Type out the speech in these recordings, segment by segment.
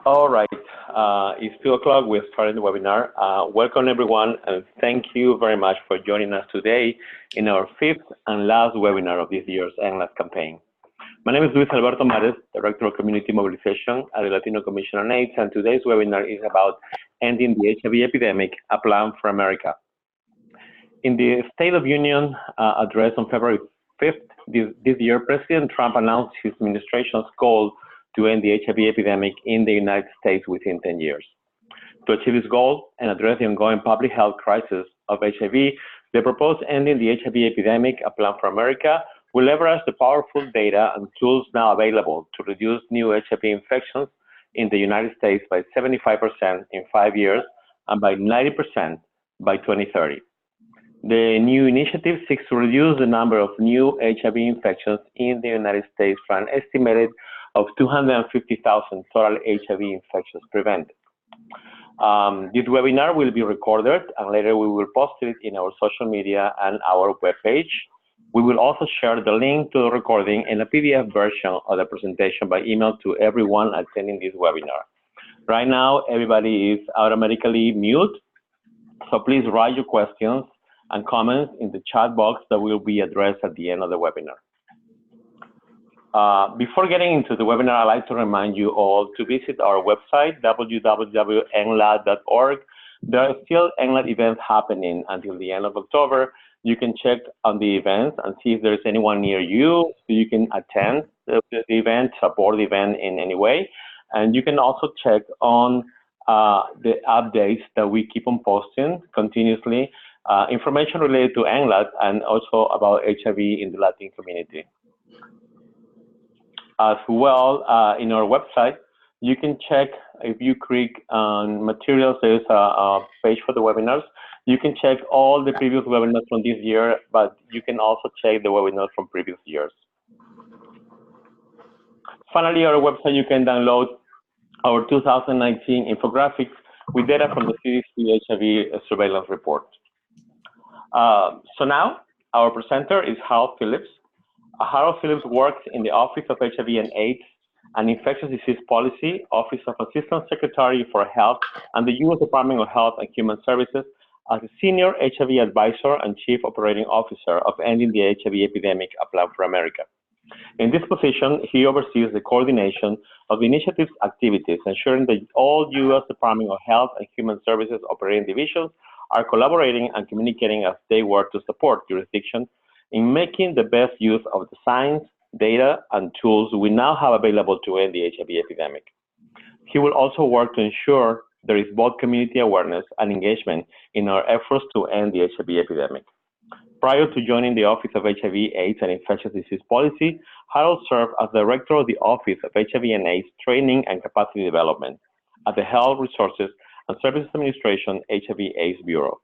All right, it's 2 o'clock. We're starting the webinar. Welcome everyone, and thank you very much for joining us today in our 5th and last webinar of this year's NLAAD campaign. My name is Luis Alberto Mares, Director of Community Mobilization at the Latino Commission on AIDS, and today's webinar is about Ending the HIV Epidemic, a Plan for America. In the State of Union address on February 5th this year, President Trump announced his administration's goal to end the HIV epidemic in the United States within 10 years. To achieve this goal and address the ongoing public health crisis of HIV, the proposed Ending the HIV Epidemic, a Plan for America, will leverage the powerful data and tools now available to reduce new HIV infections in the United States by 75% in 5 years and by 90% by 2030. The new initiative seeks to reduce the number of new HIV infections in the United States from an estimated of 250,000 total HIV infections prevented. This webinar will be recorded, and later we will post it in our social media and our webpage. We will also share the link to the recording and a PDF version of the presentation by email to everyone attending this webinar. Right now, everybody is automatically mute, so please write your questions and comments in the chat box that will be addressed at the end of the webinar. Before getting into the webinar, I'd like to remind you all to visit our website, www.nlaad.org. There are still NLAAD events happening until the end of October. You can check on the events and see if there's anyone near you so you can attend the event, support the event in any way. And you can also check on the updates that we keep on posting continuously, information related to NLAAD and also about HIV in the Latin community. As well, in our website, you can check, if you click on materials, there's a page for the webinars. You can check all the previous webinars from this year, but you can also check the webinars from previous years. Finally, our website, you can download our 2019 infographics with data from the CDC HIV surveillance report. So now, our presenter is Harold Phillips. Harold Phillips works in the Office of HIV and AIDS and Infectious Disease Policy, Office of Assistant Secretary for Health, and the U.S. Department of Health and Human Services as a Senior HIV Advisor and Chief Operating Officer of Ending the HIV Epidemic, a Plan for America. In this position, he oversees the coordination of the initiative's activities, ensuring that all U.S. Department of Health and Human Services operating divisions are collaborating and communicating as they work to support jurisdictions in making the best use of the science, data, and tools we now have available to end the HIV epidemic. He will also work to ensure there is both community awareness and engagement in our efforts to end the HIV epidemic. Prior to joining the Office of HIV, AIDS, and Infectious Disease Policy, Harold served as Director of the Office of HIV and AIDS Training and Capacity Development at the Health Resources and Services Administration HIV/AIDS Bureau.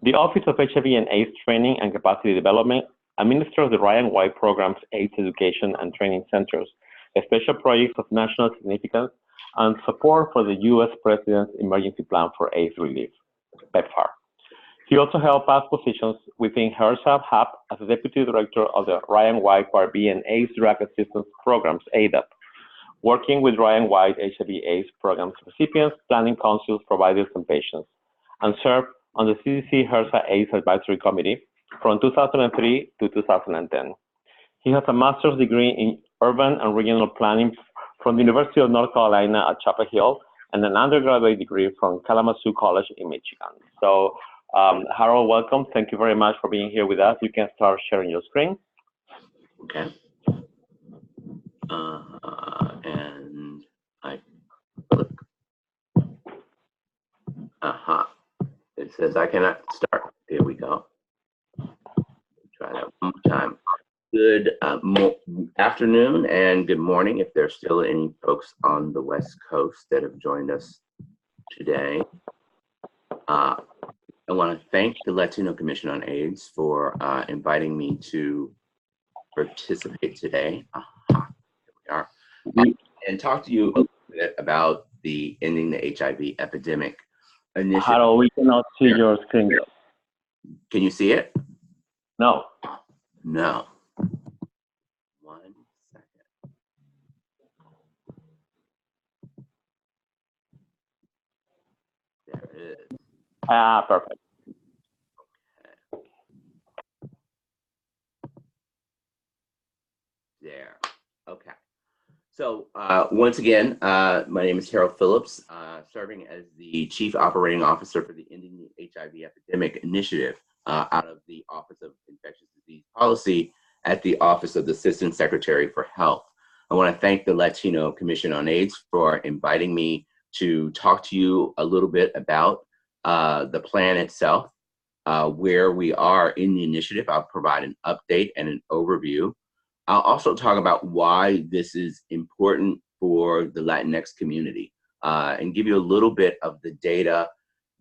The Office of HIV and AIDS Training and Capacity Development administers the Ryan White Program's AIDS Education and Training Centers, a special project of national significance, and support for the U.S. President's Emergency Plan for AIDS Relief, PEPFAR. He also held past positions within HRSA HAP as the Deputy Director of the Ryan White Part B and AIDS Drug Assistance Programs, ADAP, working with Ryan White HIV/AIDS programs recipients, planning councils, providers, and patients, and served on the CDC HRSA AIDS Advisory Committee from 2003 to 2010. He has a master's degree in urban and regional planning from the University of North Carolina at Chapel Hill and an undergraduate degree from Kalamazoo College in Michigan. So, Harold, welcome. Thank you very much for being here with us. You can start sharing your screen. Okay. And I click. It says I cannot start. There we go. Try that one more time. Good afternoon and good morning if there's still any folks on the West Coast that have joined us today. I want to thank the Latino Commission on AIDS for inviting me to participate today. Here we are. And talk to you a little bit about the Ending the HIV Epidemic initiative. Harold, we cannot see your screen. Can you see it? No. No. 1 second. Perfect. There. Okay. So once again, my name is Harold Phillips, serving as the Chief Operating Officer for the Ending the HIV Epidemic initiative out of the Office of Infectious Disease Policy at the Office of the Assistant Secretary for Health. I want to thank the Latino Commission on AIDS for inviting me to talk to you a little bit about the plan itself, where we are in the initiative. I'll provide an update and an overview. I'll also talk about why this is important for the Latinx community and give you a little bit of the data,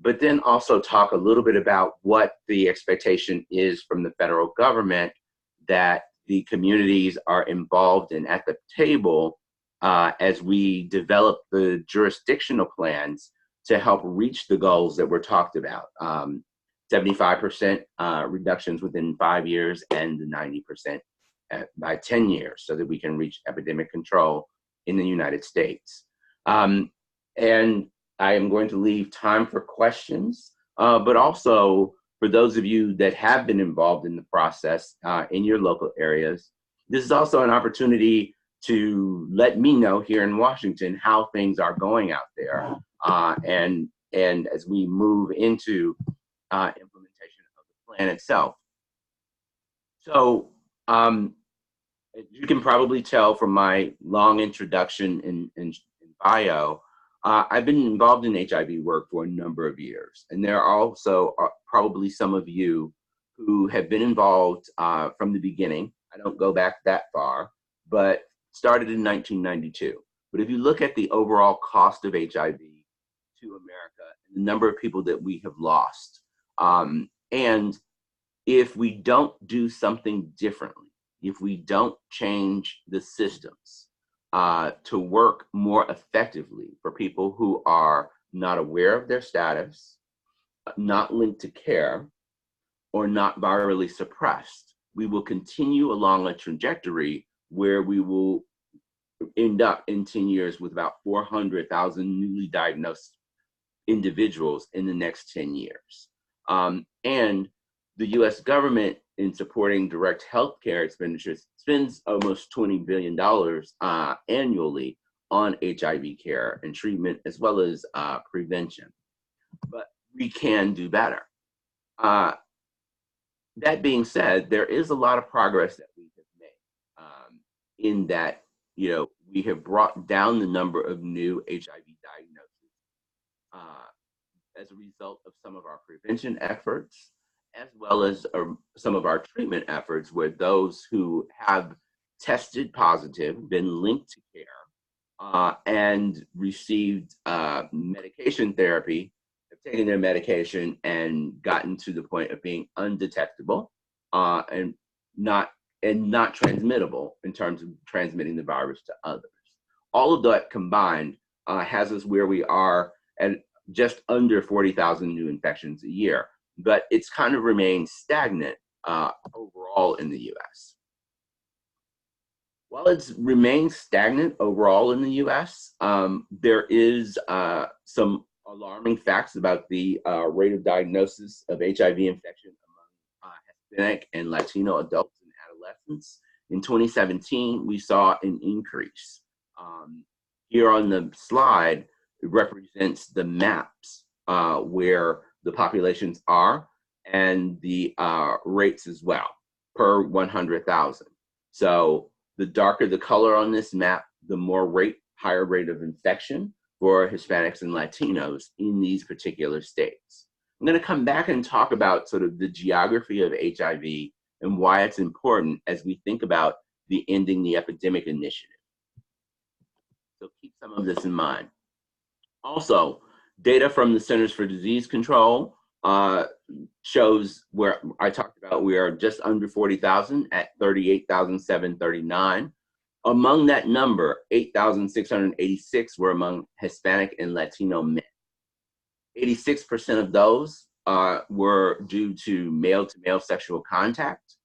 but then also talk a little bit about what the expectation is from the federal government that the communities are involved in at the table as we develop the jurisdictional plans to help reach the goals that were talked about. 75% reductions within 5 years and 90% by 10 years so that we can reach epidemic control in the United States. And I am going to leave time for questions, but also for those of you that have been involved in the process in your local areas, this is also an opportunity to let me know here in Washington how things are going out there. And as we move into implementation of the plan itself. So, as you can probably tell from my long introduction in bio, I've been involved in HIV work for a number of years. And there are also probably some of you who have been involved from the beginning. I don't go back that far, but started in 1992. But if you look at the overall cost of HIV to America, and the number of people that we have lost, and if we don't do something differently, if we don't change the systems to work more effectively for people who are not aware of their status, not linked to care, or not virally suppressed, we will continue along a trajectory where we will end up in 10 years with about 400,000 newly diagnosed individuals in the next 10 years. And the US government, in supporting direct healthcare expenditures, spends almost $20 billion annually on HIV care and treatment, as well as prevention. But we can do better. That being said, there is a lot of progress that we have made in that, we have brought down the number of new HIV diagnoses as a result of some of our prevention efforts, as well as some of our treatment efforts, where those who have tested positive, been linked to care, and received medication therapy, have taken their medication and gotten to the point of being undetectable and not transmittable in terms of transmitting the virus to others. All of that combined has us where we are at just under 40,000 new infections a year. But it's kind of remained stagnant overall in the US. While it's remained stagnant overall in the US, there is some alarming facts about the rate of diagnosis of HIV infection among Hispanic and Latino adults and adolescents. In 2017, we saw an increase. Here on the slide, it represents the maps where the populations are and the rates as well per 100,000. So the darker the color on this map, the more higher rate of infection for Hispanics and Latinos in these particular states. I'm going to come back and talk about sort of the geography of HIV and why it's important as we think about the Ending the Epidemic initiative. So keep some of this in mind. Also, data from the Centers for Disease Control shows where I talked about we are just under 40,000 at 38,739. Among that number, 8,686 were among Hispanic and Latino men. 86% of those were due to male-to-male sexual contact.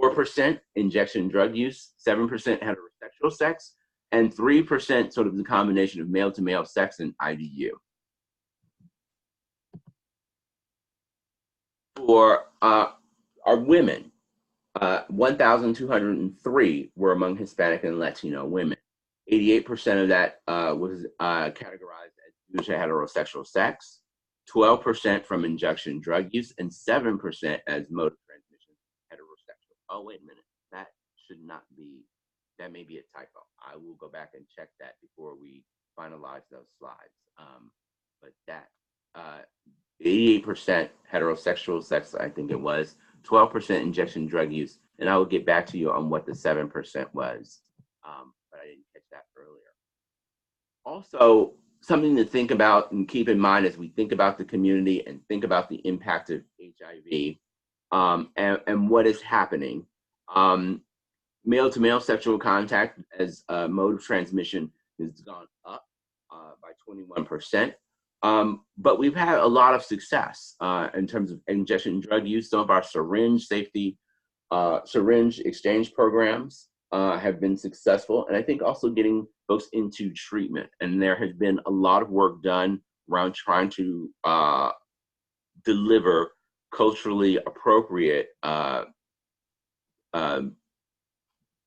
4% injection drug use, 7% heterosexual sex, and 3% sort of the combination of male-to-male sex and IDU. For our women, 1,203 were among Hispanic and Latino women. 88% of that was categorized as due to heterosexual sex, 12% from injection drug use, and 7% as mode of transmission heterosexual. Oh, wait a minute. That should not be, that may be a typo. I will go back and check that before we finalize those slides. But that 88% heterosexual sex, I think it was, 12% injection drug use, and I will get back to you on what the 7% was, but I didn't catch that earlier. Also, something to think about and keep in mind as we think about the community and think about the impact of HIV and what is happening. Male-to-male sexual contact as a mode of transmission has gone up by 21%. But we've had a lot of success in terms of injection drug use. Some of our syringe exchange programs have been successful. And I think also getting folks into treatment. And there has been a lot of work done around trying to deliver culturally appropriate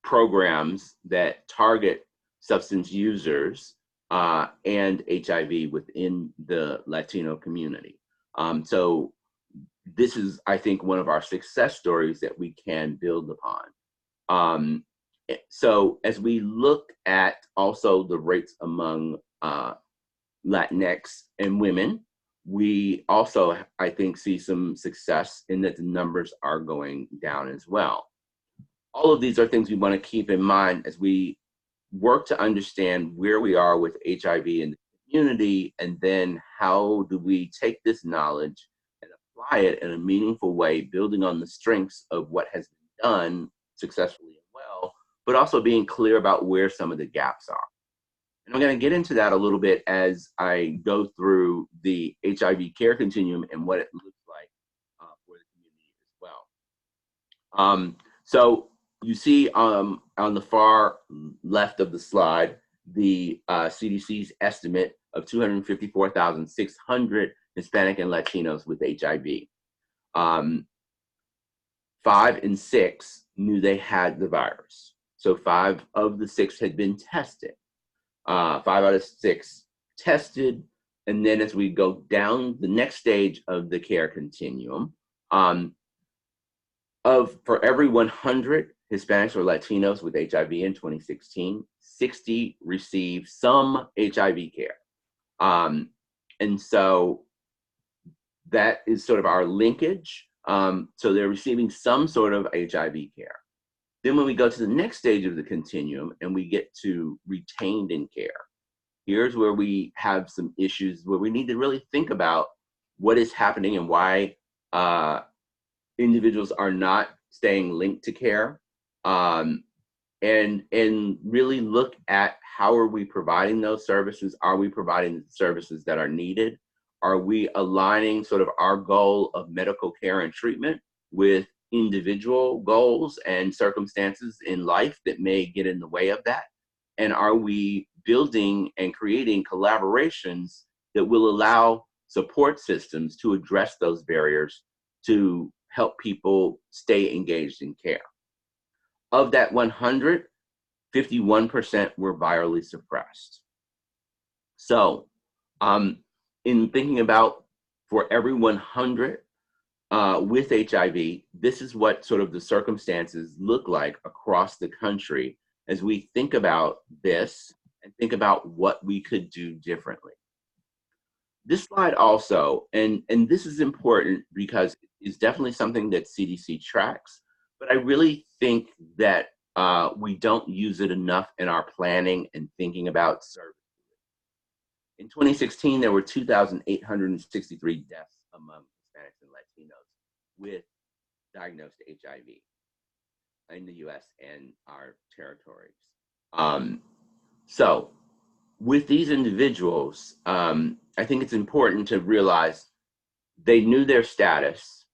programs that target substance users and HIV within the Latino community. So this is, I think, one of our success stories that we can build upon. So as we look at also the rates among Latinx and women, we also, I think, see some success in that the numbers are going down as well. All of these are things we want to keep in mind as we work to understand where we are with HIV in the community, and then how do we take this knowledge and apply it in a meaningful way, building on the strengths of what has been done successfully and well, but also being clear about where some of the gaps are. And I'm going to get into that a little bit as I go through the HIV Care Continuum and what it looks like for the community as well. So you see on the far left of the slide, the CDC's estimate of 254,600 Hispanic and Latinos with HIV. 5 in 6 knew they had the virus. So 5 of the 6 had been tested. 5 out of 6 tested. And then as we go down the next stage of the care continuum, for every 100 Hispanics or Latinos with HIV in 2016, 60 received some HIV care. And so that is sort of our linkage. So they're receiving some sort of HIV care. Then when we go to the next stage of the continuum and we get to retained in care, here's where we have some issues where we need to really think about what is happening and why individuals are not staying linked to care. And really look at how are we providing those services? Are we providing the services that are needed? Are we aligning sort of our goal of medical care and treatment with individual goals and circumstances in life that may get in the way of that? And are we building and creating collaborations that will allow support systems to address those barriers to help people stay engaged in care? Of that 100, 51% were virally suppressed. So in thinking about for every 100 with HIV, this is what sort of the circumstances look like across the country as we think about this and think about what we could do differently. This slide also, and this is important because it's definitely something that CDC tracks, but I really think that we don't use it enough in our planning and thinking about services. In 2016, there were 2,863 deaths among Hispanics and Latinos with diagnosed HIV in the US and our territories. So with these individuals, I think it's important to realize they knew their status.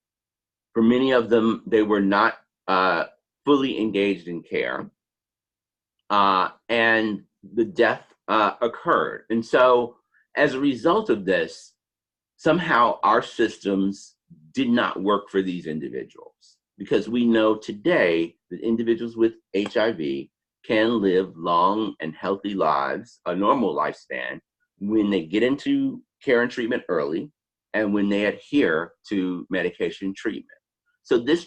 For many of them, they were not fully engaged in care, and the death occurred. And so as a result of this, somehow our systems did not work for these individuals, because we know today that individuals with HIV can live long and healthy lives, a normal lifespan, when they get into care and treatment early and when they adhere to medication treatment. So this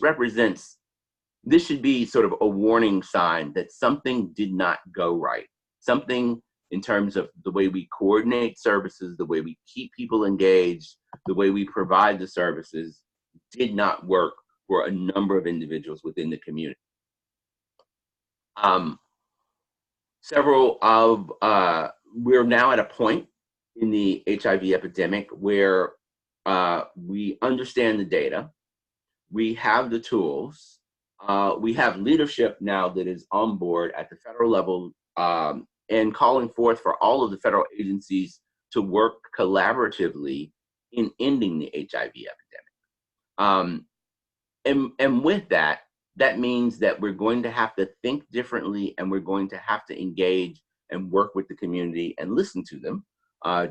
should be sort of a warning sign that something did not go right. Something in terms of the way we coordinate services, the way we keep people engaged, the way we provide the services did not work for a number of individuals within the community. We're now at a point in the HIV epidemic where we understand the data, we have the tools, we have leadership now that is on board at the federal level and calling forth for all of the federal agencies to work collaboratively in ending the HIV epidemic. And with that, that means that we're going to have to think differently, and we're going to have to engage and work with the community and listen to them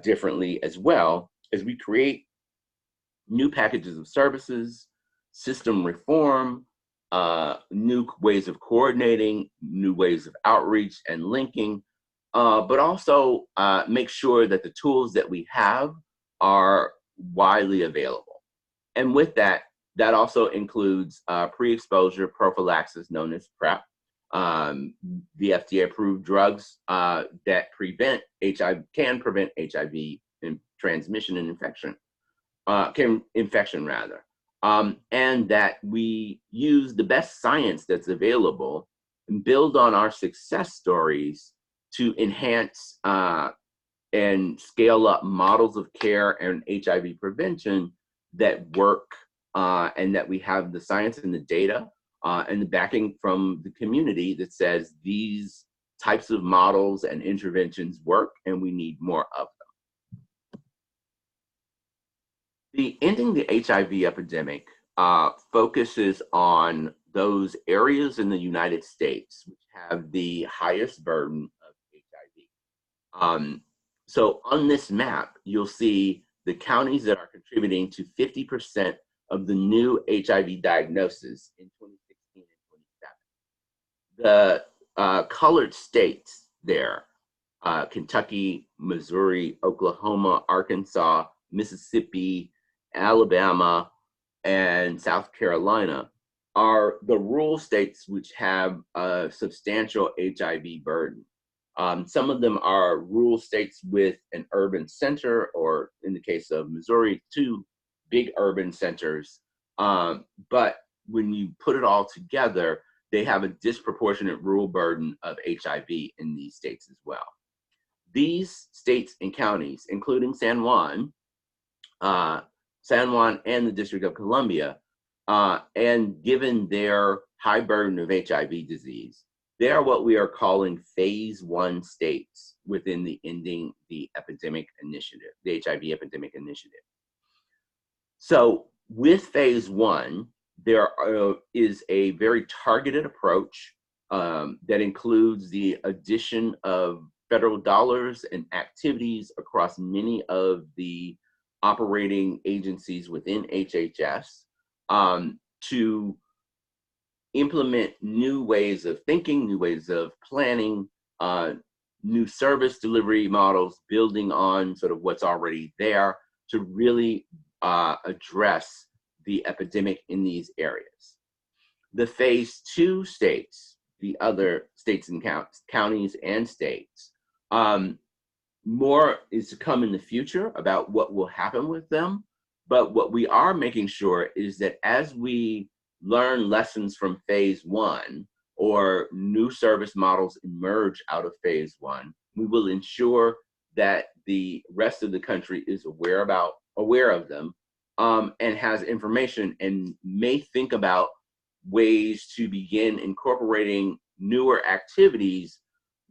differently, as well as we create new packages of services, system reform, new ways of coordinating, new ways of outreach and linking, but also make sure that the tools that we have are widely available. And with that, that also includes pre-exposure prophylaxis known as PrEP, the FDA-approved drugs that prevent HIV, can prevent HIV transmission and infection, and that we use the best science that's available and build on our success stories to enhance and scale up models of care and HIV prevention that work, and that we have the science and the data and the backing from the community that says these types of models and interventions work and we need more of them. The Ending the HIV Epidemic focuses on those areas in the United States which have the highest burden of HIV. So on this map, you'll see the counties that are contributing to 50% of the new HIV diagnoses in 2016 and 2017. The colored states there, Kentucky, Missouri, Oklahoma, Arkansas, Mississippi, Alabama, and South Carolina, are the rural states which have a substantial HIV burden. Some of them are rural states with an urban center, or in the case of Missouri, 2 big urban centers. But when you put it all together, they have a disproportionate rural burden of HIV in these states as well. These states and counties, including San Juan and the District of Columbia, and given their high burden of HIV disease, they are what we are calling phase 1 states within the Ending the Epidemic Initiative, the HIV Epidemic Initiative. So with phase 1, there is a very targeted approach that includes the addition of federal dollars and activities across many of the operating agencies within HHS to implement new ways of thinking, new ways of planning, new service delivery models, building on sort of what's already there to really address the epidemic in these areas. The phase 2 states, the other states and counties and states, more is to come in the future about what will happen with them. But what we are making sure is that as we learn lessons from phase 1 or new service models emerge out of phase 1, we will ensure that the rest of the country is aware of them and has information and may think about ways to begin incorporating newer activities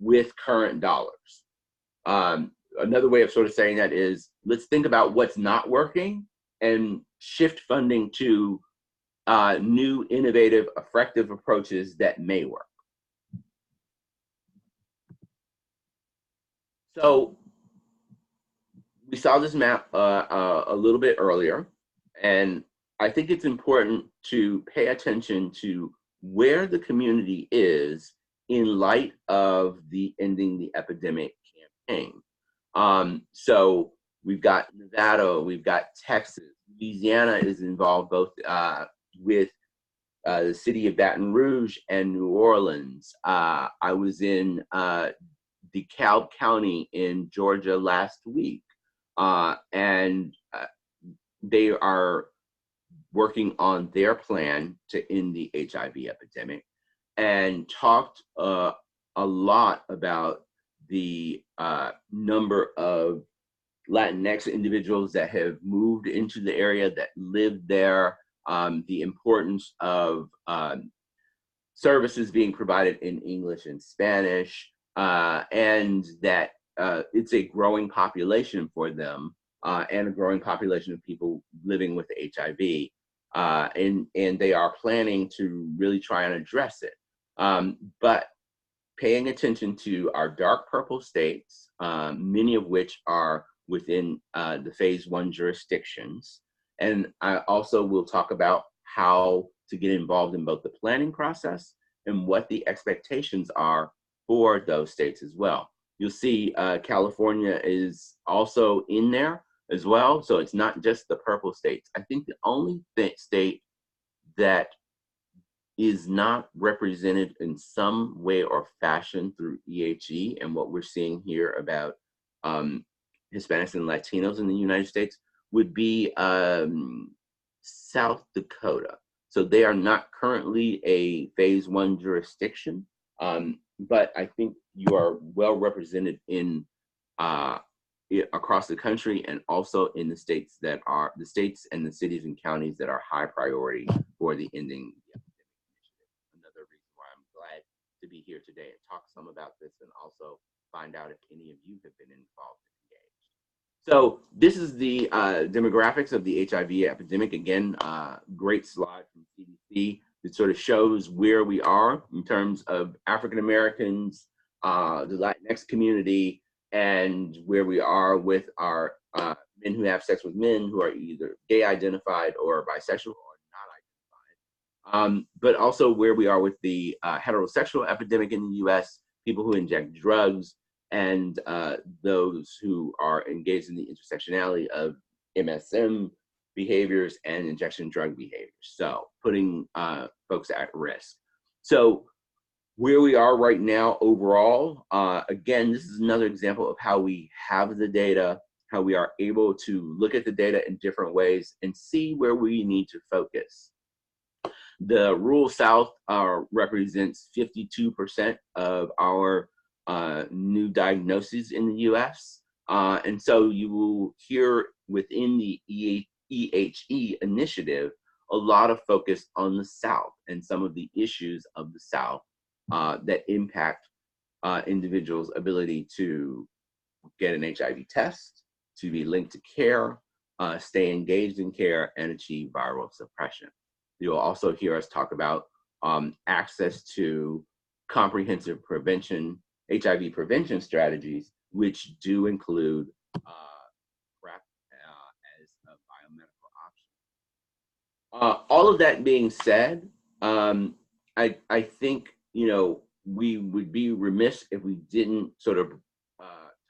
with current dollars. Another way of sort of saying that is, let's think about what's not working and shift funding to new, innovative, effective approaches that may work. So we saw this map a little bit earlier, and I think it's important to pay attention to where the community is in light of the Ending the Epidemic campaign. So we've got Nevada, we've got Texas, Louisiana is involved both with the city of Baton Rouge and New Orleans. I was in DeKalb County in Georgia last week, and they are working on their plan to end the HIV epidemic, and talked a lot about the number of Latinx individuals that have moved into the area, that live there, the importance of services being provided in English and Spanish, and that it's a growing population for them, and a growing population of people living with HIV. And they are planning to really try and address it. But paying attention to our dark purple states, many of which are within the phase 1 jurisdictions. And I also will talk about how to get involved in both the planning process and what the expectations are for those states as well. You'll see California is also in there as well. So it's not just the purple states. I think the only state that is not represented in some way or fashion through EHE, and what we're seeing here about Hispanics and Latinos in the United States, would be South Dakota. So they are not currently a phase 1 jurisdiction, but I think you are well represented in across the country, and also in the states that are the states and the cities and counties that are high priority for the Ending the Epidemic initiative. Another reason why I'm glad to be here today and talk some about this, and also find out if any of you have been involved and engaged. So this is the demographics of the HIV epidemic. Again, great slide from CDC. It sort of shows where we are in terms of African Americans, the Latinx community, and where we are with our men who have sex with men who are either gay identified or bisexual or not identified. But also where we are with the heterosexual epidemic in the US, people who inject drugs, and those who are engaged in the intersectionality of MSM behaviors and injection drug behaviors. So putting folks at risk. So where we are right now overall, again, this is another example of how we have the data, how we are able to look at the data in different ways and see where we need to focus. The rural South represents 52% of our new diagnoses in the US. And so you will hear within the EHE initiative a lot of focus on the South and some of the issues of the South that impact individuals' ability to get an HIV test, to be linked to care, stay engaged in care, and achieve viral suppression. You'll also hear us talk about access to comprehensive prevention, HIV prevention strategies, which do include PrEP as a biomedical option. All of that being said, I think, you know, we would be remiss if we didn't sort of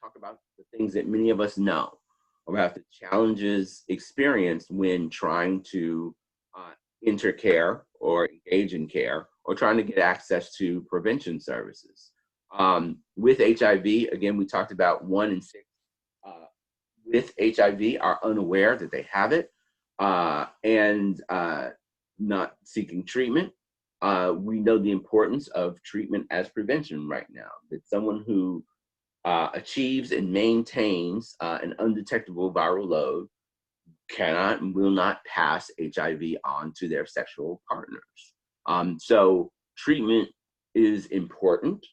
talk about the things that many of us know about the challenges experienced when trying to enter care or engage in care, or trying to get access to prevention services. With HIV, again, we talked about 1 in 6 with HIV are unaware that they have it and not seeking treatment. We know the importance of treatment as prevention right now, that someone who achieves and maintains an undetectable viral load cannot and will not pass HIV on to their sexual partners. So treatment is important.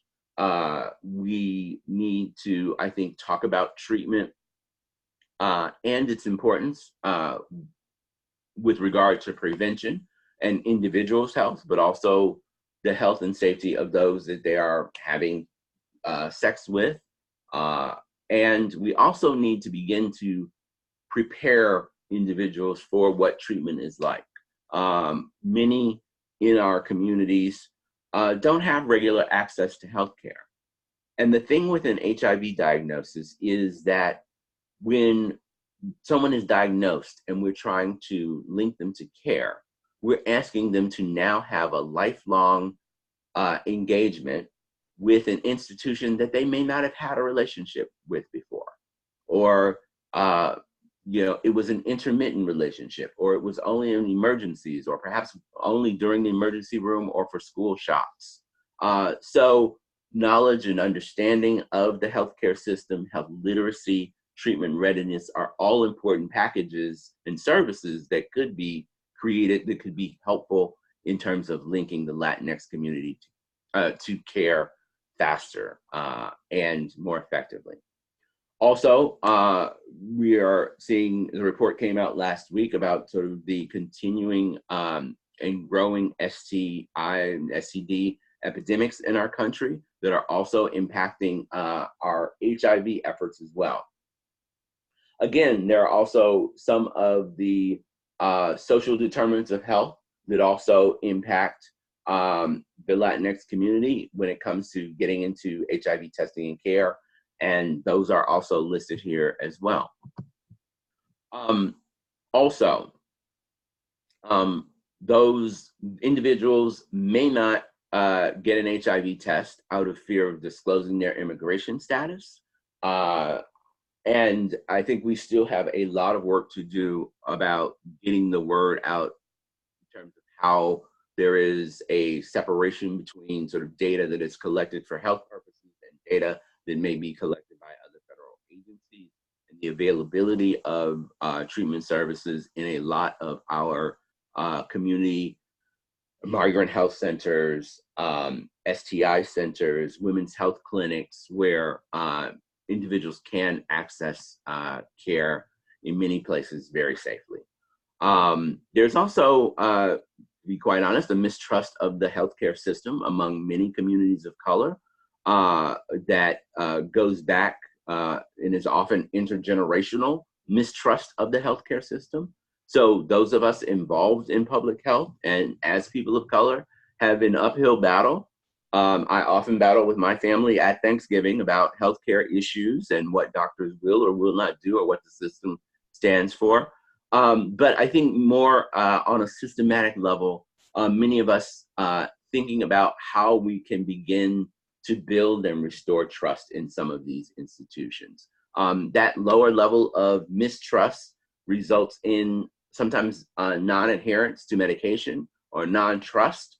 We need to, I think, talk about treatment and its importance with regard to prevention and individuals' health, but also the health and safety of those that they are having sex with. And we also need to begin to prepare individuals for what treatment is like. Many in our communities don't have regular access to healthcare. And the thing with an HIV diagnosis is that when someone is diagnosed and we're trying to link them to care, we're asking them to now have a lifelong engagement with an institution that they may not have had a relationship with before, or it was an intermittent relationship, or it was only in emergencies, or perhaps only during the emergency room or for school shots. So knowledge and understanding of the healthcare system, health literacy, treatment readiness are all important packages and services that could be created, that could be helpful in terms of linking the Latinx community to care faster and more effectively. Also, we are seeing, the report came out last week about sort of the continuing and growing STI and STD epidemics in our country that are also impacting our HIV efforts as well. Again, there are also some of the social determinants of health that also impact the Latinx community when it comes to getting into HIV testing and care, and those are also listed here as well. Those individuals may not get an HIV test out of fear of disclosing their immigration status. And I think we still have a lot of work to do about getting the word out in terms of how there is a separation between sort of data that is collected for health purposes and data that may be collected by other federal agencies, and the availability of treatment services in a lot of our community migrant health centers, STI centers, women's health clinics, where individuals can access care in many places very safely. There's also, to be quite honest, a mistrust of the healthcare system among many communities of color that goes back and is often intergenerational mistrust of the healthcare system. So those of us involved in public health and as people of color have an uphill battle. I often battle with my family at Thanksgiving about healthcare issues and what doctors will or will not do, or what the system stands for. But I think more on a systematic level, many of us thinking about how we can begin to build and restore trust in some of these institutions. That lower level of mistrust results in sometimes non-adherence to medication or non-trust,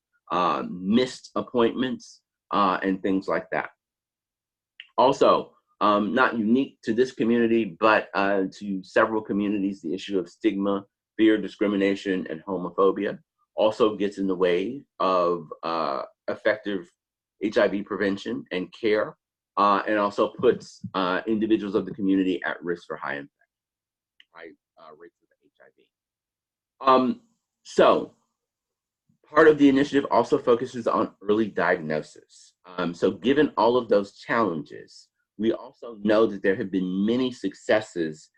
missed appointments, and things like that. Also, not unique to this community, but to several communities, the issue of stigma, fear, discrimination, and homophobia also gets in the way of effective HIV prevention and care, and also puts individuals of the community at risk for high rates of HIV. So part of the initiative also focuses on early diagnosis. So given all of those challenges, we also know that there have been many successes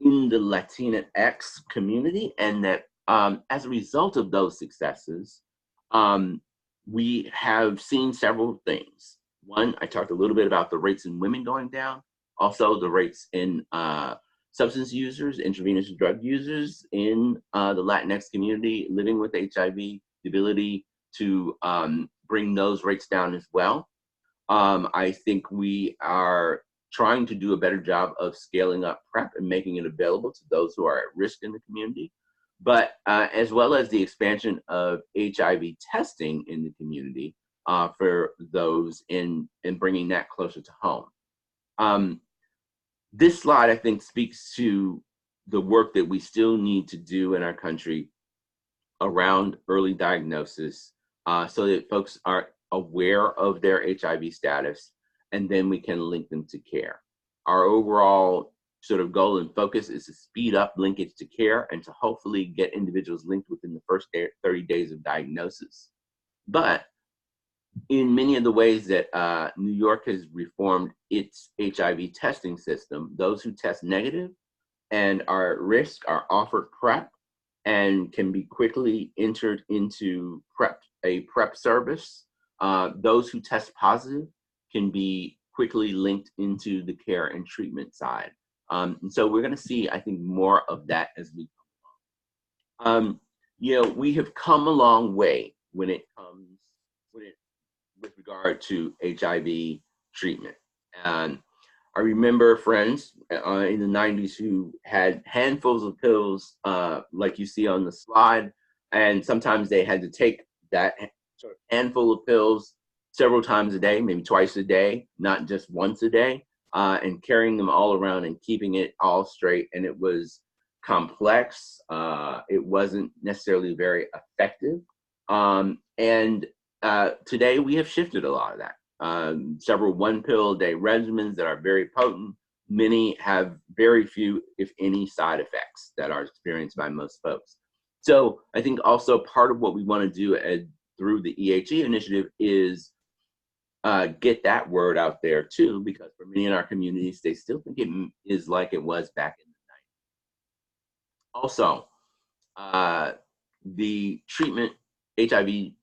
in the Latinx community, and that as a result of those successes, we have seen several things. One, I talked a little bit about the rates in women going down, also the rates in substance users, intravenous drug users in the Latinx community living with HIV, the ability to bring those rates down as well. I think we are trying to do a better job of scaling up PrEP and making it available to those who are at risk in the community, but as well as the expansion of HIV testing in the community for those and bringing that closer to home. This slide, I think, speaks to the work that we still need to do in our country around early diagnosis, so that folks are aware of their HIV status, and then we can link them to care. Our overall sort of goal and focus is to speed up linkage to care and to hopefully get individuals linked within the first 30 days of diagnosis. But in many of the ways that New York has reformed its HIV testing system, those who test negative and are at risk are offered PrEP and can be quickly entered into a PrEP service. Those who test positive can be quickly linked into the care and treatment side. And so we're going to see, I think, more of that as we come along. You know, we have come a long way with regard to HIV treatment. And I remember friends in the 90s who had handfuls of pills, like you see on the slide, and sometimes they had to take that sort of handful of pills several times a day, maybe twice a day, not just once a day, and carrying them all around and keeping it all straight. And it was complex. It wasn't necessarily very effective. Today we have shifted a lot of that. Several one-pill-a-day regimens that are very potent. Many have very few, if any, side effects that are experienced by most folks. So I think also part of what we want to do through the EHE initiative is get that word out there too, because for many in our communities, they still think it is like it was back in the 90s. Also, the treatment HIV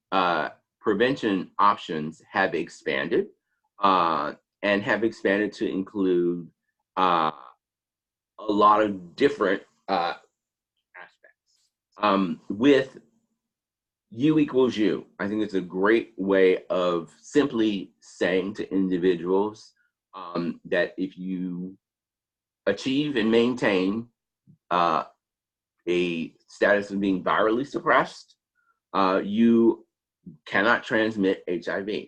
prevention options have expanded and have expanded to include a lot of different aspects. With U equals U, I think it's a great way of simply saying to individuals that if you achieve and maintain a status of being virally suppressed, you cannot transmit HIV,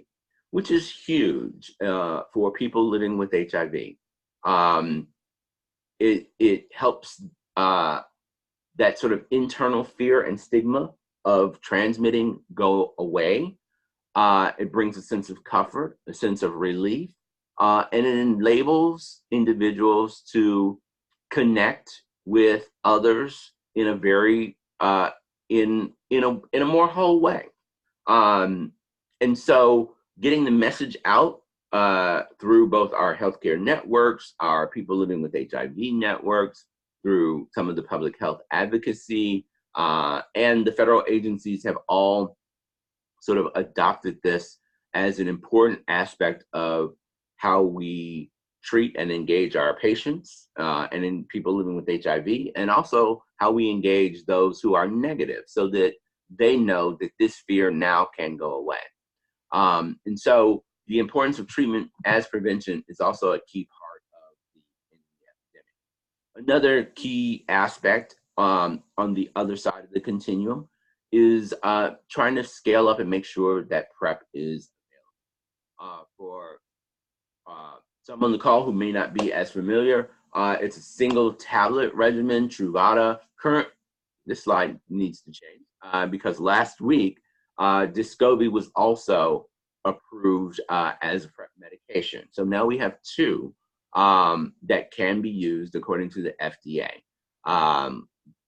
which is huge for people living with HIV. It helps that sort of internal fear and stigma of transmitting go away. It brings a sense of comfort, a sense of relief, and it enables individuals to connect with others in a very in a more whole way. And so getting the message out through both our healthcare networks, our people living with HIV networks, through some of the public health advocacy, and the federal agencies have all sort of adopted this as an important aspect of how we treat and engage our patients and in people living with HIV, and also how we engage those who are negative so that they know that this fear now can go away. And so the importance of treatment as prevention is also a key part of the epidemic. Another key aspect on the other side of the continuum is trying to scale up and make sure that PrEP is available. For some on the call who may not be as familiar, it's a single tablet regimen, Truvada. This slide needs to change because last week, Descovy was also approved as a PrEP medication. So now we have two that can be used according to the FDA.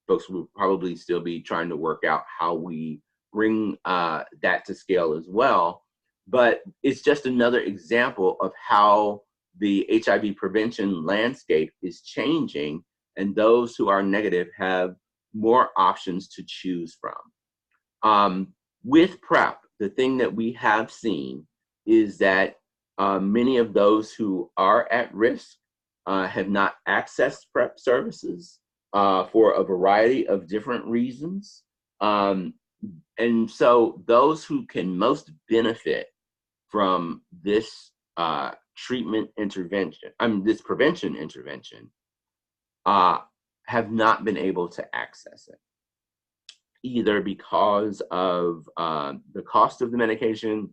Folks will probably still be trying to work out how we bring that to scale as well. But it's just another example of how the HIV prevention landscape is changing, and those who are negative have more options to choose from. With PrEP, the thing that we have seen is that many of those who are at risk have not accessed PrEP services for a variety of different reasons. And so those who can most benefit from this treatment intervention, this prevention intervention, have not been able to access it, either because of the cost of the medication,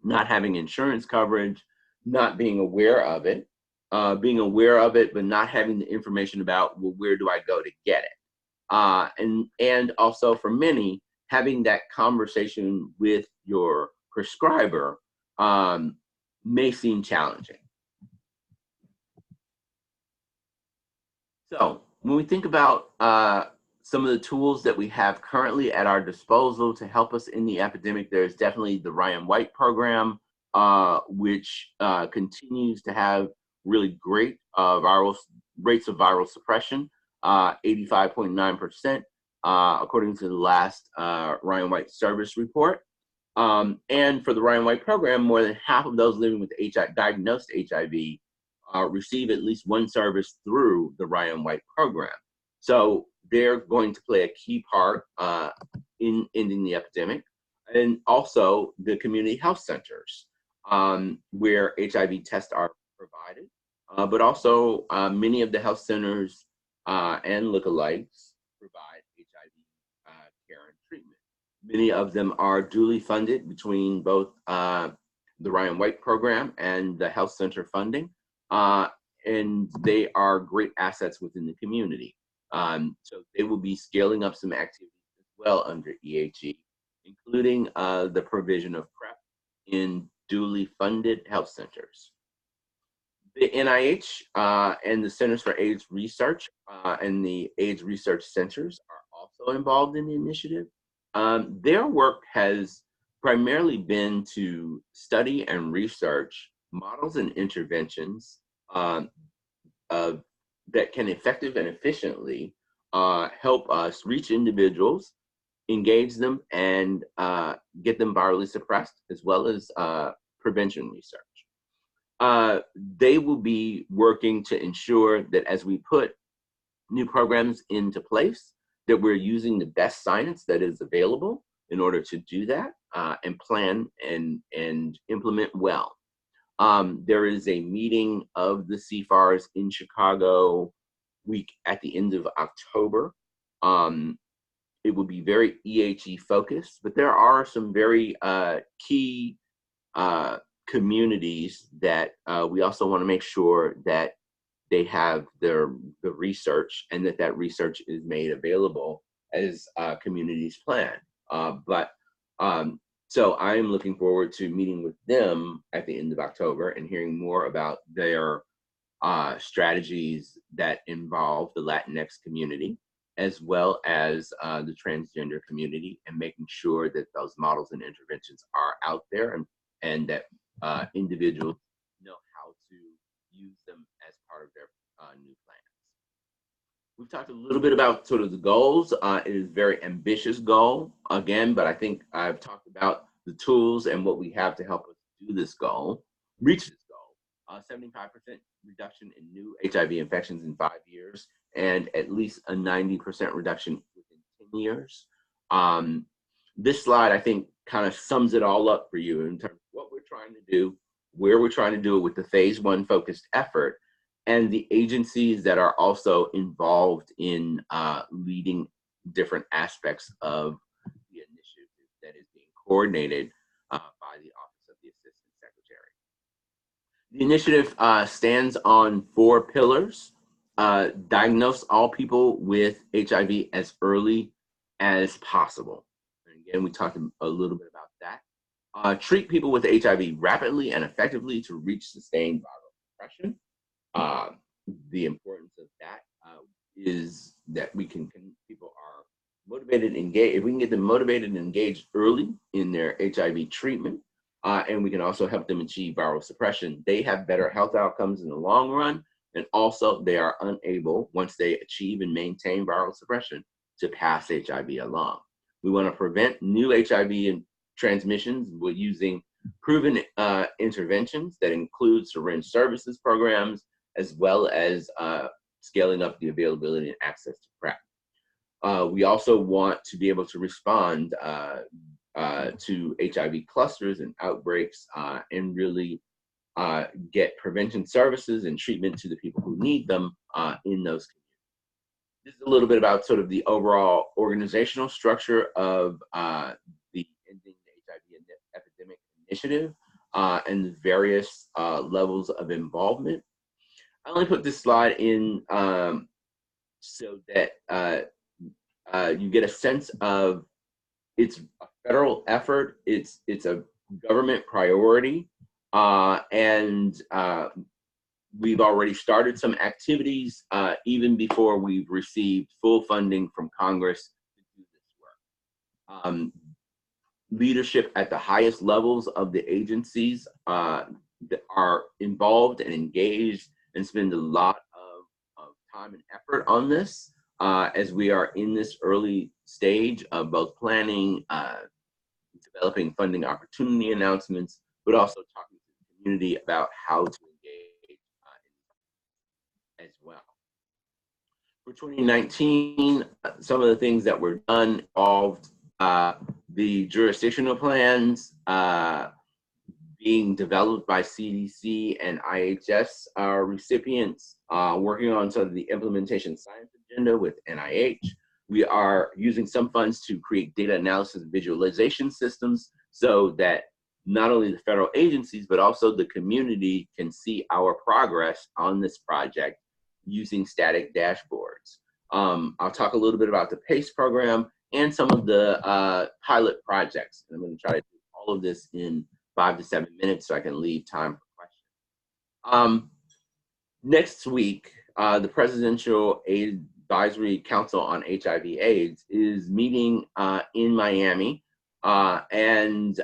not having insurance coverage, not being aware of it, but not having the information about, well, where do I go to get it? And also for many, having that conversation with your prescriber may seem challenging. So when we think about some of the tools that we have currently at our disposal to help us in the epidemic, there's definitely the Ryan White program, which continues to have really great rates of viral suppression, 85.9%. according to the last Ryan White service report. And for the Ryan White program, more than half of those living with diagnosed HIV receive at least one service through the Ryan White program. So they're going to play a key part in ending the epidemic. And also the community health centers where HIV tests are provided, but also many of the health centers and lookalikes provide HIV care and treatment. Many of them are duly funded between both the Ryan White program and the health center funding, and they are great assets within the community. So they will be scaling up some activities as well under EHE, including the provision of PrEP in duly funded health centers. The NIH and the Centers for AIDS Research and the AIDS Research Centers are also involved in the initiative. Their work has primarily been to study and research models and interventions that can effectively and efficiently help us reach individuals, engage them, and get them virally suppressed, as well as prevention research. They will be working to ensure that as we put new programs into place, that we're using the best science that is available in order to do that and plan and implement well. There is a meeting of the CFARs in Chicago week at the end of October. It will be very EHE focused, but there are some very key communities that we also want to make sure that they have the research and that research is made available as communities plan. So I am looking forward to meeting with them at the end of October and hearing more about their strategies that involve the Latinx community, as well as the transgender community, and making sure that those models and interventions are out there and that individuals know how to use them as part of their new plans. We've talked a little bit about sort of the goals. It is a very ambitious goal, again, but I think I've talked about the tools and what we have to help us do this goal, reach this goal. 75% reduction in new HIV infections in 5 years, and at least a 90% reduction within 10 years. This slide, I think, kind of sums it all up for you in terms of what we're trying to do, where we're trying to do it with the phase 1 focused effort, and the agencies that are also involved in leading different aspects of the initiative that is being coordinated by the Office of the Assistant Secretary. The initiative stands on 4 pillars. Diagnose all people with HIV as early as possible. And again, we talked a little bit about that. Treat people with HIV rapidly and effectively to reach sustained viral suppression. The importance of that is that people are motivated, engaged. If we can get them motivated and engaged early in their HIV treatment, and we can also help them achieve viral suppression, they have better health outcomes in the long run, and also they are unable, once they achieve and maintain viral suppression, to pass HIV along. We want to prevent new HIV transmissions with using proven interventions that include syringe services programs, as well as scaling up the availability and access to PrEP. We also want to be able to respond to HIV clusters and outbreaks and really get prevention services and treatment to the people who need them in those communities. This is a little bit about sort of the overall organizational structure of the Ending the HIV Epidemic initiative and the various levels of involvement. I only put this slide in so that you get a sense of it's a federal effort, it's a government priority, and we've already started some activities even before we've received full funding from Congress to do this work. Leadership at the highest levels of the agencies that are involved and engaged and spend a lot of time and effort on this. as we are in this early stage of both planning, developing funding opportunity announcements, but also talking to the community about how to engage as well. For 2019, some of the things that were done involved the jurisdictional plans being developed by CDC and IHS recipients, working on sort of the implementation science agenda with NIH. We are using some funds to create data analysis and visualization systems so that not only the federal agencies, but also the community can see our progress on this project using static dashboards. I'll talk a little bit about the PACE program and some of the pilot projects. And I'm going to try to do all of this in 5 to 7 minutes so I can leave time for questions. Next week, the Presidential Advisory Council on HIV/AIDS is meeting in Miami. And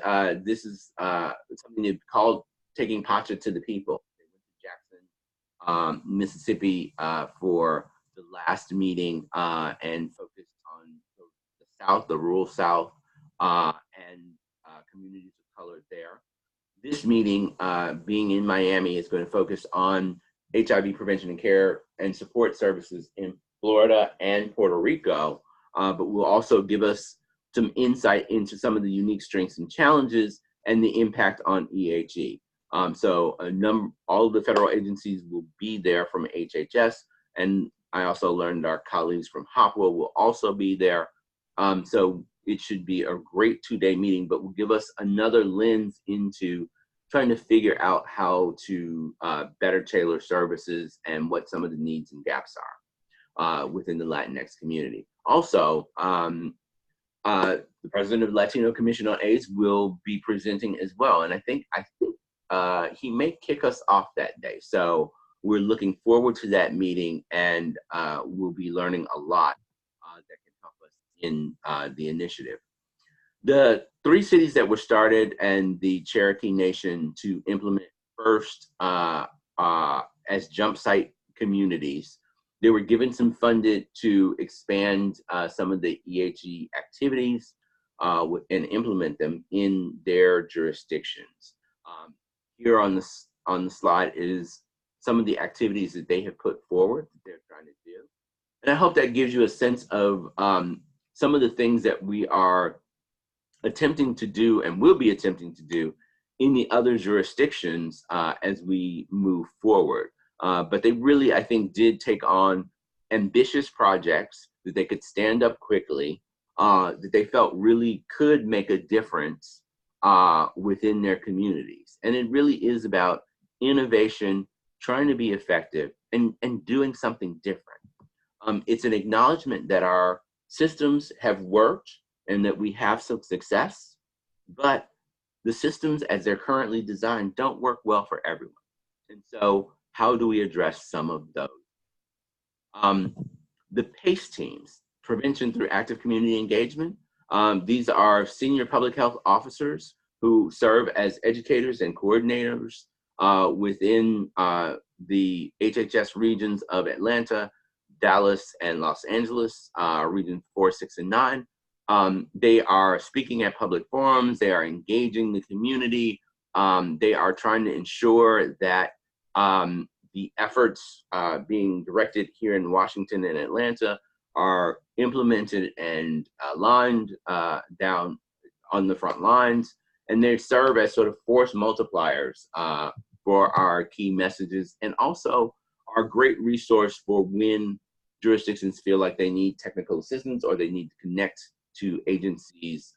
this is something they've called Taking Pancha to the People. They went to Jackson, Mississippi for the last meeting and focused on the South, the rural South, and communities of color there. This meeting, being in Miami, is going to focus on HIV prevention and care and support services in Florida and Puerto Rico, but will also give us some insight into some of the unique strengths and challenges and the impact on EHE. So all of the federal agencies will be there from HHS, and I also learned our colleagues from HOPWA will also be there. So it should be a great 2-day meeting, but will give us another lens into trying to figure out how to better tailor services and what some of the needs and gaps are within the Latinx community. Also, the president of the Latino Commission on AIDS will be presenting as well. And I think he may kick us off that day. So we're looking forward to that meeting, and we'll be learning a lot that can help us in the initiative. The 3 cities that were started and the Cherokee Nation to implement first as jump site communities, they were given some funded to expand some of the EHE activities and implement them in their jurisdictions. Here on the slide is some of the activities that they have put forward that they're trying to do. And I hope that gives you a sense of some of the things that we are attempting to do and will be attempting to do in the other jurisdictions as we move forward. But they really, I think, did take on ambitious projects that they could stand up quickly, that they felt really could make a difference within their communities. And it really is about innovation, trying to be effective, and doing something different. It's an acknowledgement that our systems have worked and that we have some success, but the systems as they're currently designed don't work well for everyone. And so how do we address some of those? The PACE teams, Prevention Through Active Community Engagement, these are senior public health officers who serve as educators and coordinators within the HHS regions of Atlanta, Dallas, and Los Angeles, region 4, 6, and 9. They are speaking at public forums, they are engaging the community, they are trying to ensure that the efforts being directed here in Washington and Atlanta are implemented and aligned down on the front lines, and they serve as sort of force multipliers for our key messages, and also are a great resource for when jurisdictions feel like they need technical assistance or they need to connect to agencies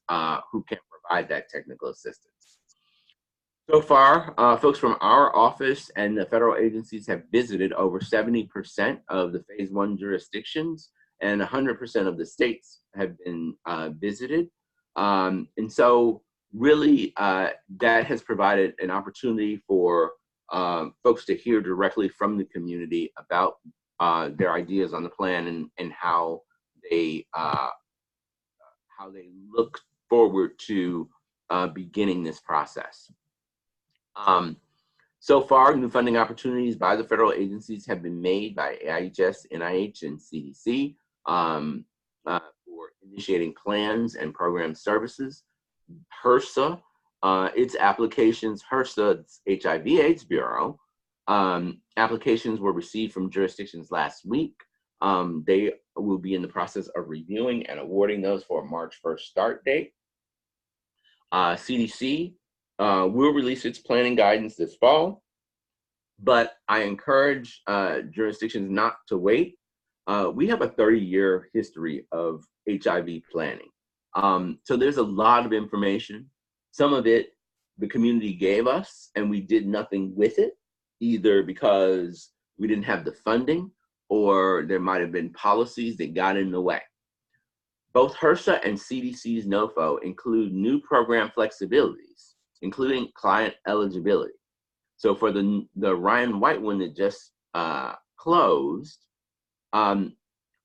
who can provide that technical assistance. So far, folks from our office and the federal agencies have visited over 70% of the phase 1 jurisdictions, and 100% of the states have been visited. And so really that has provided an opportunity for folks to hear directly from the community about their ideas on the plan and how they look forward to beginning this process. So far, new funding opportunities by the federal agencies have been made by IHS, NIH, and CDC. for initiating plans and program services. HRSA, its applications, HRSA's HIV/AIDS Bureau, applications were received from jurisdictions last week. They will be in the process of reviewing and awarding those for a March 1st start date. CDC will release its planning guidance this fall, but I encourage jurisdictions not to wait. We have a 30-year history of HIV planning. So there's a lot of information. Some of it the community gave us and we did nothing with it, either because we didn't have the funding or there might have been policies that got in the way. Both HRSA and CDC's NOFO include new program flexibilities, including client eligibility. So for the Ryan White one that just closed, the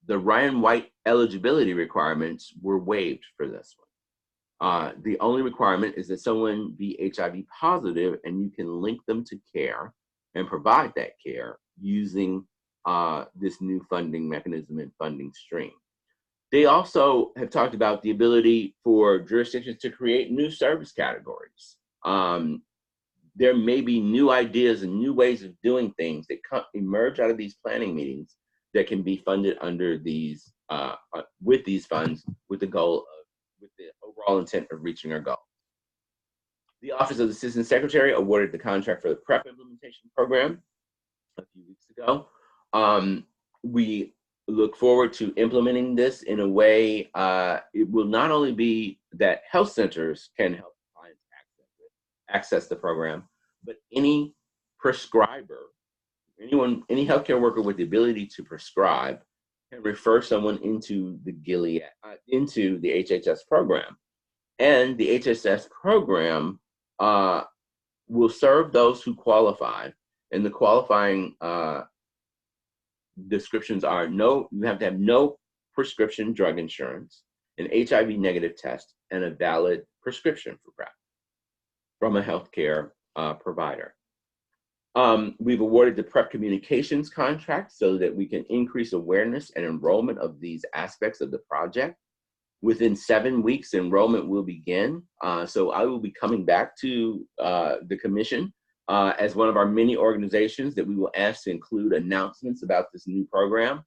Ryan White eligibility requirements were waived for this one. The only requirement is that someone be HIV positive and you can link them to care and provide that care using this new funding mechanism and funding stream. They also have talked about the ability for jurisdictions to create new service categories. There may be new ideas and new ways of doing things that emerge out of these planning meetings that can be funded under these, with these funds, with the goal of, with the overall intent of reaching our goal. The Office of the Assistant Secretary awarded the contract for the PrEP implementation program a few weeks ago. We look forward to implementing this in a way, it will not only be that health centers can help clients access the program, but any prescriber, any healthcare worker with the ability to prescribe can refer someone into the into the HHS program. And the HHS program will serve those who qualify, and the qualifying descriptions are you have to have no prescription drug insurance, an HIV negative test, and a valid prescription for PrEP from a healthcare provider. We've awarded the PrEP communications contract so that we can increase awareness and enrollment of these aspects of the project. Within 7 weeks, enrollment will begin. So I will be coming back to the commission as one of our many organizations that we will ask to include announcements about this new program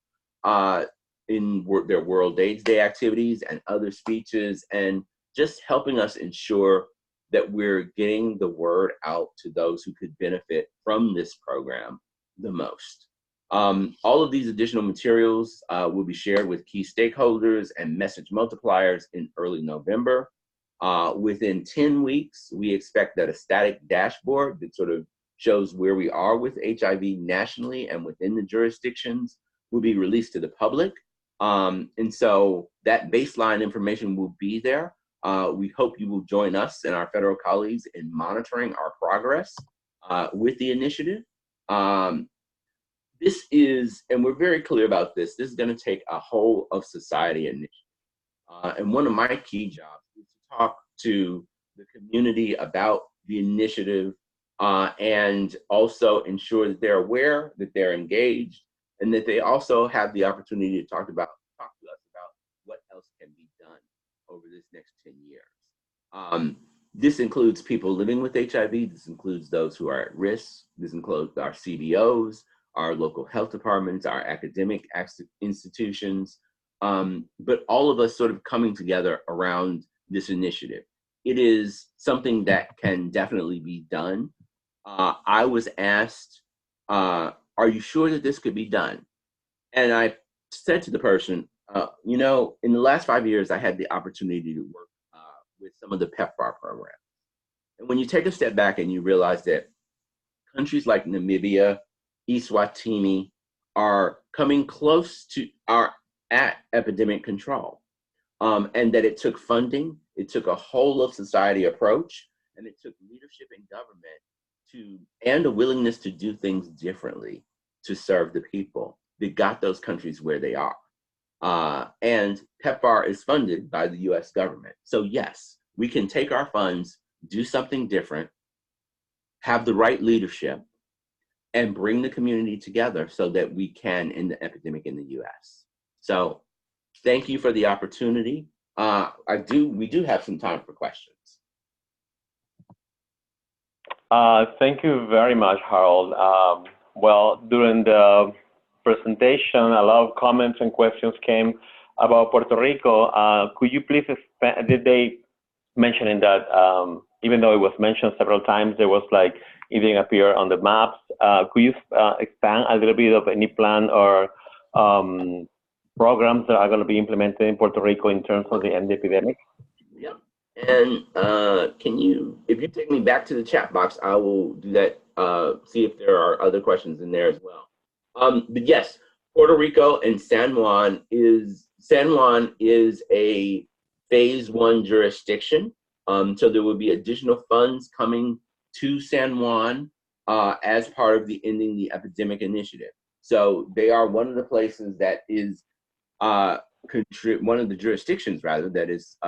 in their World AIDS Day activities and other speeches, and just helping us ensure that we're getting the word out to those who could benefit from this program the most. All of these additional materials will be shared with key stakeholders and message multipliers in early November. Within 10 weeks, we expect that a static dashboard that sort of shows where we are with HIV nationally and within the jurisdictions will be released to the public. And so that baseline information will be there. We hope you will join us and our federal colleagues in monitoring our progress with the initiative. This is, and we're very clear about this, this is going to take a whole of society initiative. And one of my key jobs is to talk to the community about the initiative and also ensure that they're aware, that they're engaged, and that they also have the opportunity to talk to us about what else can be done over this next 10 years. This includes people living with HIV. This includes those who are at risk. This includes our CBOs, our local health departments, our academic institutions, but all of us sort of coming together around this initiative. It is something that can definitely be done. I was asked, are you sure that this could be done? And I said to the person, you know, in the last 5 years, I had the opportunity to work with some of the PEPFAR programs. And when you take a step back and you realize that countries like Namibia, Eswatini are coming close to, are at epidemic control. And that it took funding, it took a whole of society approach, and it took leadership in government and a willingness to do things differently to serve the people that got those countries where they are. And PEPFAR is funded by the US government. So yes, we can take our funds, do something different, have the right leadership, and bring the community together so that we can end the epidemic in the US. So thank you for the opportunity. We do have some time for questions. Thank you very much, Harold. Well, during the presentation, a lot of comments and questions came about Puerto Rico. Could you please expand, did they mention in that, even though it was mentioned several times, there was like, it didn't appear on the maps. Could you expand a little bit of any plan or programs that are going to be implemented in Puerto Rico in terms of the end epidemic? Yeah. And if you take me back to the chat box, I will do that, see if there are other questions in there as well. But yes, Puerto Rico and San Juan is a phase 1 jurisdiction. So there will be additional funds coming to San Juan as part of the Ending the Epidemic initiative. So they are one of the places that is one of the jurisdictions rather that is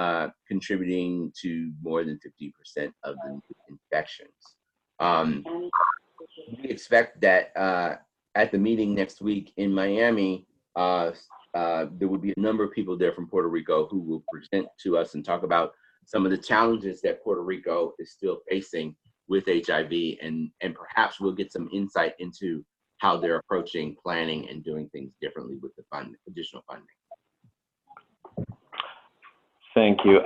contributing to more than 50% of the infections. We expect that at the meeting next week in Miami, there will be a number of people there from Puerto Rico who will present to us and talk about some of the challenges that Puerto Rico is still facing with HIV, and perhaps we'll get some insight into how they're approaching planning and doing things differently with the additional funding. Thank you.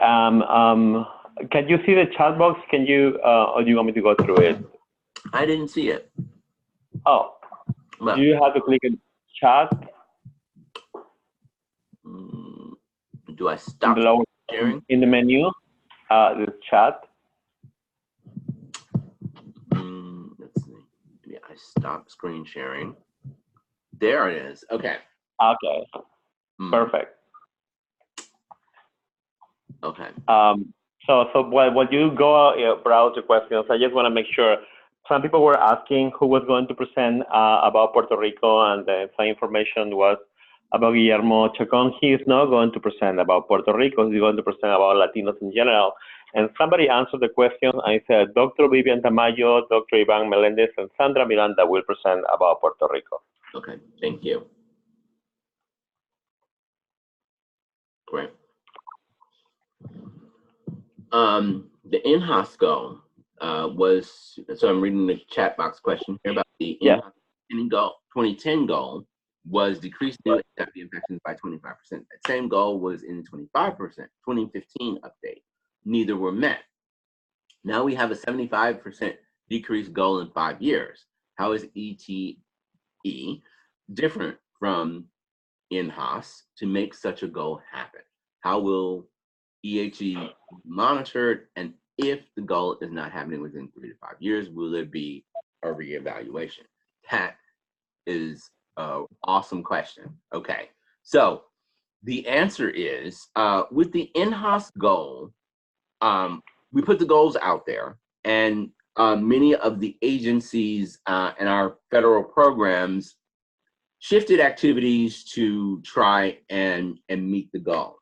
Can you see the chat box? Can you, or do you want me to go through it? I didn't see it. Oh, well, do you have to click on chat? Do I stop sharing? In the menu, the chat. Let's see. Maybe I stop screen sharing. There it is. Okay. Okay. Perfect. Okay. So while you go browse the questions, I just want to make sure. Some people were asking who was going to present about Puerto Rico, and some information was about Guillermo Chacon. He is not going to present about Puerto Rico. He's going to present about Latinos in general. And somebody answered the question. I said, Dr. Vivian Tamayo, Dr. Ivan Melendez, and Sandra Miranda will present about Puerto Rico. Okay, thank you. Great. The in-house goal was, so I'm reading the chat box question here about the in-house 2010 goal was decrease new HIV infections by 25%. That same goal was in the 2015 update. Neither were met. Now we have a 75% decrease goal in 5 years. How is ETE different from in-house to make such a goal happen? How will EHE be monitored, and if the goal is not happening within 3 to 5 years, will there be a reevaluation? That is an awesome question. Okay, so the answer is with the in-house goal, we put the goals out there, and many of the agencies and our federal programs shifted activities to try and meet the goal.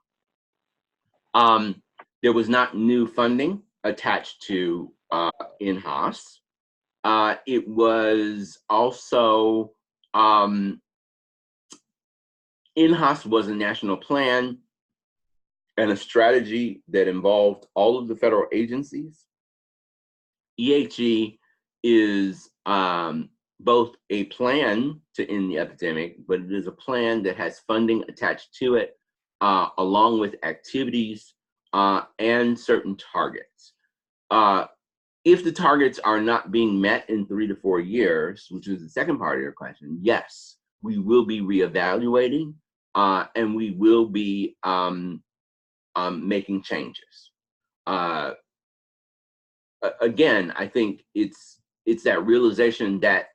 There was not new funding attached to in-house. It was also, in-house was a national plan and a strategy that involved all of the federal agencies. EHE is both a plan to end the epidemic, but it is a plan that has funding attached to it, along with activities and certain targets. If the targets are not being met in 3 to 4 years, which is the second part of your question, yes, we will be reevaluating and we will be making changes. Again, I think it's that realization that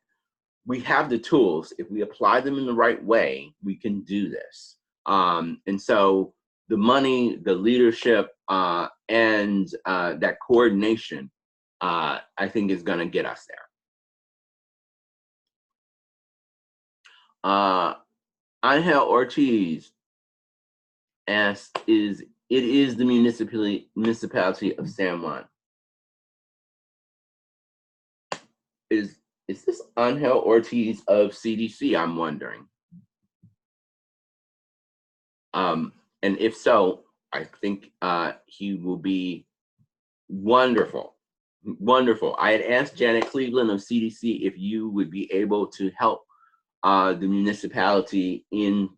we have the tools. If we apply them in the right way, we can do this. And so the money, the leadership, and that coordination, I think is going to get us there. Angel Ortiz asks, it is the municipality of San Juan. Is this Angel Ortiz of CDC, I'm wondering? And if so, I think he will be wonderful. Wonderful. I had asked Janet Cleveland of CDC if you would be able to help the municipality in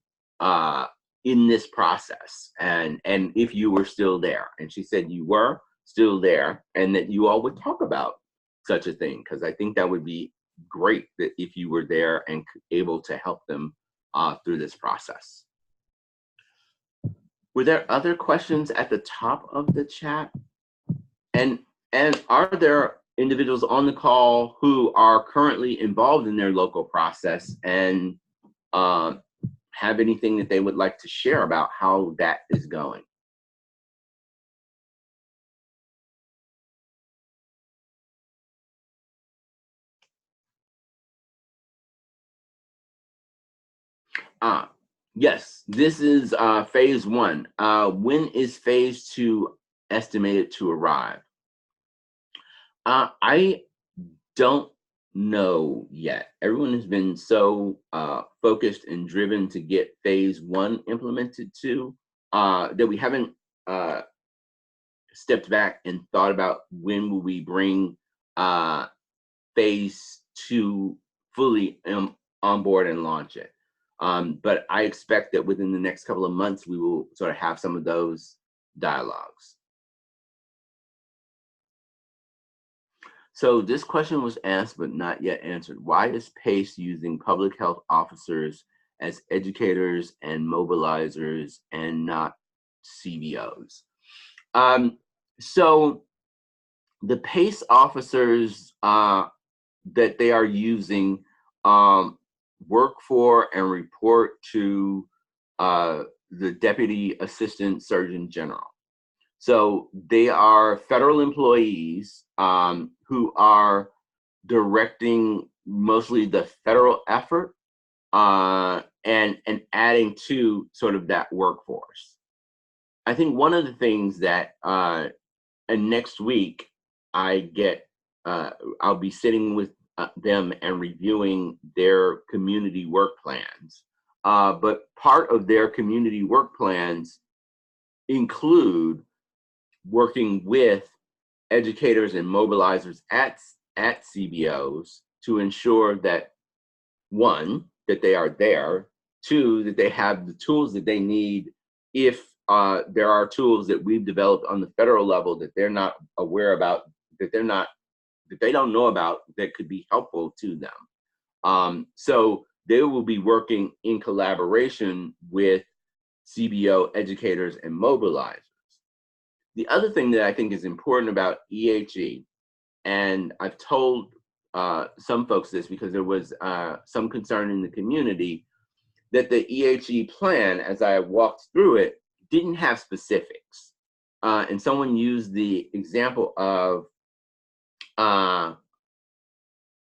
this process, and if you were still there. And she said you were still there, and that you all would talk about such a thing, because I think that would be great that if you were there and able to help them through this process. Were there other questions at the top of the chat? And are there individuals on the call who are currently involved in their local process and have anything that they would like to share about how that is going? Yes, this is phase 1. When is phase 2 estimated to arrive? I don't know yet. Everyone has been so focused and driven to get phase 1 implemented too, that we haven't stepped back and thought about when will we bring phase 2 fully on board and launch it. But I expect that within the next couple of months, we will sort of have some of those dialogues. So this question was asked but not yet answered. Why is PACE using public health officers as educators and mobilizers and not CBOs? So the PACE officers that they are using work for and report to the Deputy Assistant Surgeon General. So they are federal employees who are directing mostly the federal effort and adding to sort of that workforce. I think one of the things that, and next week I get, I'll be sitting with them and reviewing their community work plans. But part of their community work plans include working with educators and mobilizers at CBOs to ensure that, 1, that they are there, 2, that they have the tools that they need if there are tools that we've developed on the federal level that they're not aware about, that they don't know about, that could be helpful to them. So they will be working in collaboration with CBO educators and mobilizers. The other thing that I think is important about EHE, and I've told some folks this because there was some concern in the community, that the EHE plan, as I walked through it, didn't have specifics. And someone used the example of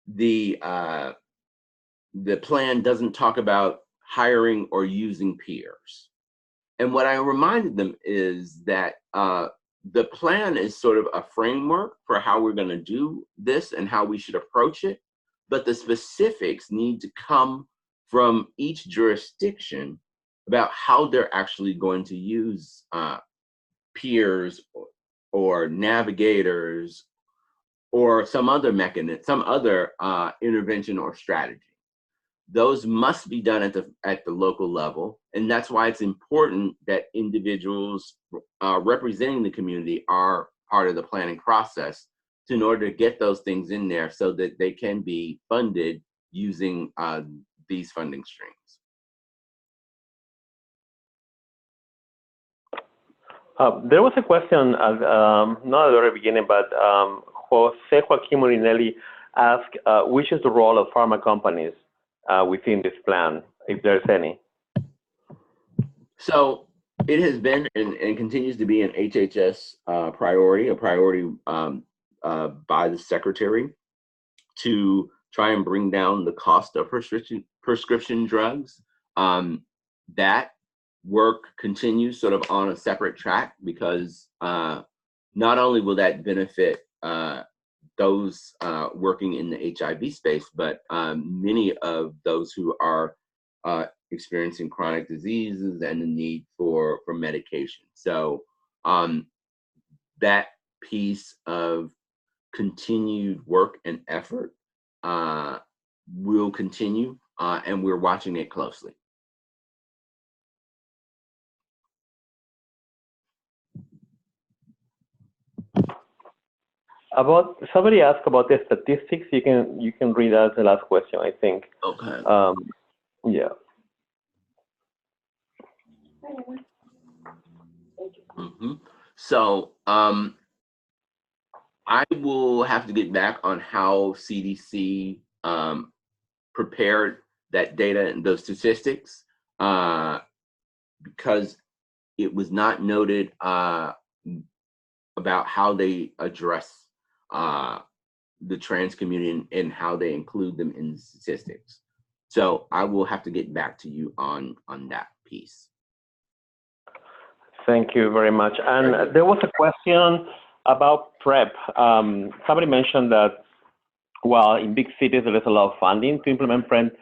the plan doesn't talk about hiring or using peers. And what I reminded them is that the plan is sort of a framework for how we're going to do this and how we should approach it, but the specifics need to come from each jurisdiction about how they're actually going to use peers or navigators or some other mechanism, some other intervention or strategy. Those must be done at the local level, and that's why it's important that individuals representing the community are part of the planning process in order to get those things in there so that they can be funded using these funding streams. There was a question, not at the very beginning, but Jose Joaquin Morinelli asked, which is the role of pharma companies within this plan, if there's any? So it has been and continues to be an HHS priority, a priority by the Secretary to try and bring down the cost of prescription drugs. That work continues sort of on a separate track because not only will that benefit those working in the HIV space, but many of those who are experiencing chronic diseases and the need for medication. So that piece of continued work and effort will continue, and we're watching it closely. Somebody asked about the statistics. You can read as the last question, I think. Okay. Yeah. So I will have to get back on how CDC prepared that data and those statistics because it was not noted about how they address the trans community and how they include them in the statistics. So I will have to get back to you on that piece. Thank you very much. And there was a question about PrEP. Somebody mentioned that, well, in big cities, there is a lot of funding to implement PrEP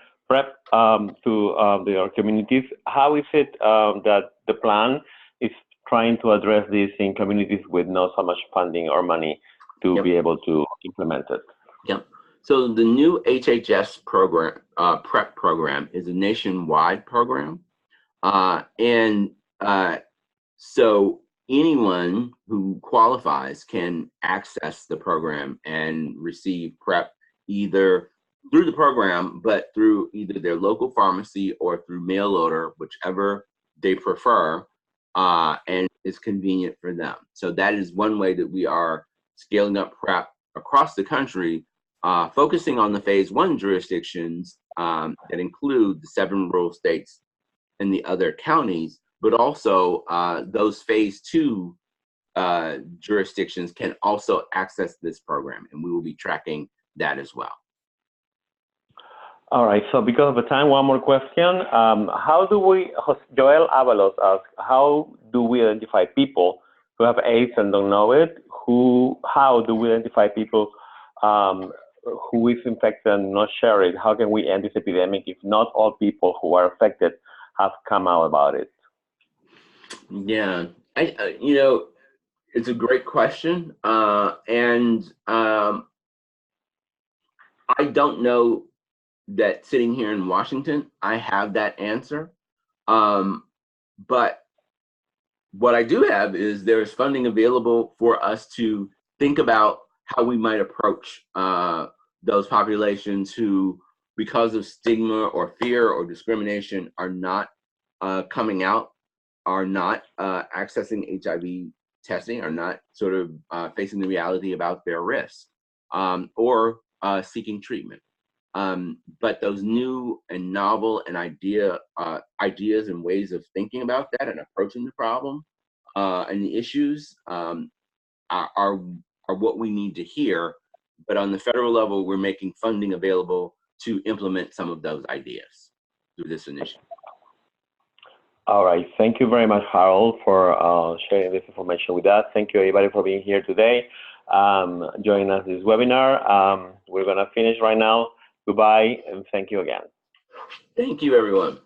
to their communities. How is it that the plan is trying to address this in communities with not so much funding or money to be able to implement it? Yep. So the new HHS program, PrEP program, is a nationwide program. So anyone who qualifies can access the program and receive PrEP either through the program, but through either their local pharmacy or through mail order, whichever they prefer, and is convenient for them. So that is one way that we are scaling up PrEP across the country, focusing on the phase 1 jurisdictions that include the 7 rural states and the other counties, but also those phase 2 jurisdictions can also access this program, and we will be tracking that as well. All right, so because of the time, one more question. How do we, Joel Avalos asks, how do we identify people who have AIDS and don't know it? How do we identify people who is infected and not share it? How can we end this epidemic if not all people who are affected have come out about it? Yeah, you know, it's a great question, and I don't know that sitting here in Washington, I have that answer. But what I do have is there is funding available for us to think about how we might approach those populations who, because of stigma or fear or discrimination, are not coming out, are not accessing HIV testing, are not sort of facing the reality about their risk, or seeking treatment. But those new and novel and ideas and ways of thinking about that and approaching the problem and the issues are what we need to hear. But on the federal level, we're making funding available to implement some of those ideas through this initiative. All right, thank you very much, Harold, for sharing this information with us. Thank you, everybody, for being here today, joining us this webinar. We're gonna finish right now. Goodbye, and thank you again. Thank you, everyone.